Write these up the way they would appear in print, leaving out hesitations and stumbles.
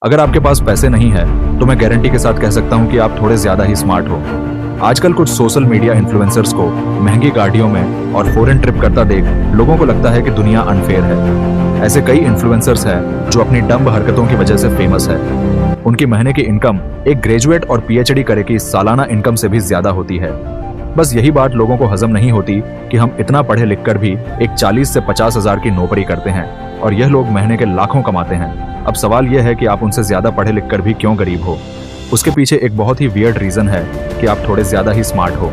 अगर आपके पास पैसे नहीं है तो मैं गारंटी के साथ कह सकता हूं कि आप थोड़े ज्यादा ही स्मार्ट हो। आजकल कुछ सोशल मीडिया इन्फ्लुएंसर्स को महंगी गाड़ियों में और फॉरेन ट्रिप करता देख लोगों को लगता है कि दुनिया अनफेयर है। ऐसे कई इन्फ्लुएंसर्स हैं जो अपनी डम्ब हरकतों की वजह से फेमस है। उनकी महीने की इनकम एक ग्रेजुएट और पीएचडी करे की सालाना इनकम से भी ज्यादा होती है। बस यही बात लोगों को हजम नहीं होती कि हम इतना पढ़े लिख कर भी एक 40 से 50 हजार की नौकरी करते हैं और यह लोग महीने के लाखों कमाते हैं। अब सवाल यह है कि आप उनसे ज्यादा पढ़े लिख कर भी क्यों गरीब हो। उसके पीछे एक बहुत ही वियर्ड रीजन है कि आप थोड़े ज्यादा ही स्मार्ट हो।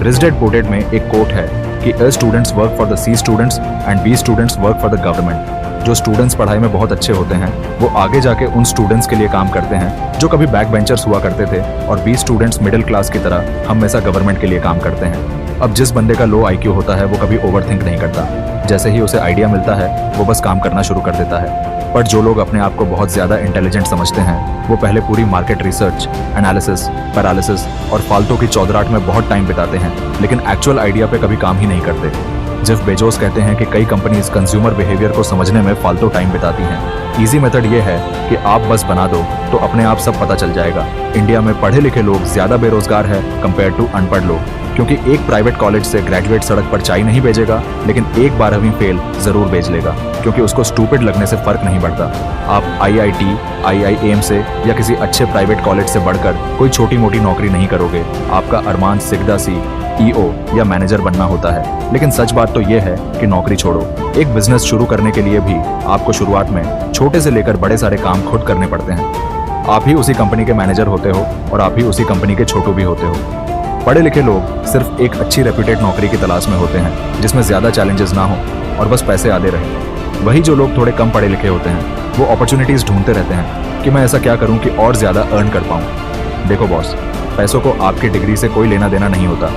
रिच डैड पुअर डैड में एक कोट है कि A students work for the C students and B students work for the government. जो स्टूडेंट्स पढ़ाई में बहुत अच्छे होते हैं वो आगे जाके उन स्टूडेंट्स के लिए काम करते हैं जो कभी बैक बेंचर्स हुआ करते थे, और बी स्टूडेंट्स मिडिल क्लास की तरह हमेशा गवर्नमेंट के लिए काम करते हैं। अब जिस बंदे का लो आईक्यू होता है वो कभी ओवरथिंक नहीं करता। जैसे ही उसे आइडिया मिलता है वो बस काम करना शुरू कर देता है। पर जो लोग अपने आप को बहुत ज्यादा इंटेलिजेंट समझते हैं वो पहले पूरी मार्केट रिसर्च, एनालिसिस, पैरालिसिस और फालतू की चौधराट में बहुत टाइम बिताते हैं, लेकिन एक्चुअल आइडिया पे कभी काम ही नहीं करते। जेफ बेजोस कहते हैं कि कई कंपनीज कंज्यूमर बिहेवियर को समझने में फालतू टाइम बिताती हैं। इजी मेथड ये है कि आप बस बना दो तो अपने आप सब पता चल जाएगा। इंडिया में पढ़े लिखे लोग ज्यादा बेरोजगार है कंपेयर टू अनपढ़ लोग, क्योंकि एक प्राइवेट कॉलेज से ग्रेजुएट सड़क पर चाय नहीं भेजेगा, लेकिन एक 12वीं फेल जरूर भेज लेगा, क्योंकि उसको स्टूपिड लगने से फर्क नहीं पड़ता। आप IIT, IIM से या किसी अच्छे प्राइवेट कॉलेज से बढ़कर कोई छोटी मोटी नौकरी नहीं करोगे। आपका अरमान सिगदा सी EO या मैनेजर बनना होता है। लेकिन सच बात तो यह है कि नौकरी छोड़ो, एक बिजनेस शुरू करने के लिए भी आपको शुरुआत में छोटे से लेकर बड़े सारे काम खुद करने पड़ते हैं। आप ही उसी कंपनी के मैनेजर होते हो और आप ही उसी कंपनी के छोटू भी होते हो। पढ़े लिखे लोग सिर्फ एक अच्छी रेप्यूटेड नौकरी की तलाश में होते हैं जिसमें ज्यादा चैलेंजेस ना हो और बस पैसे आते रहे। वही जो लोग थोड़े कम पढ़े लिखे होते हैं वो अपॉर्चुनिटीज ढूंढते रहते हैं कि मैं ऐसा क्या करूं कि और ज्यादा अर्न कर पाऊं। देखो बॉस, पैसों को आपकी डिग्री से कोई लेना देना नहीं होता,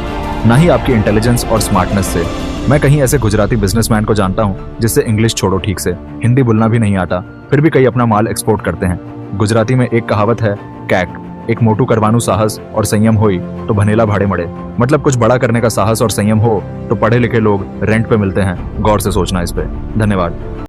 ना ही आपकी इंटेलिजेंस और स्मार्टनेस से। मैं कहीं ऐसे गुजराती बिजनेसमैन को जानता हूं जिससे इंग्लिश छोड़ो ठीक से हिंदी बोलना भी नहीं आता, फिर भी कई अपना माल एक्सपोर्ट करते हैं। गुजराती में एक कहावत है, कैक, एक मोटू करवानु साहस और संयम होई तो भनेला भाड़े मड़े। मतलब कुछ बड़ा करने का साहस और संयम हो तो पढ़े लिखे लोग रेंट पे मिलते हैं। गौर से सोचना इस पे। धन्यवाद।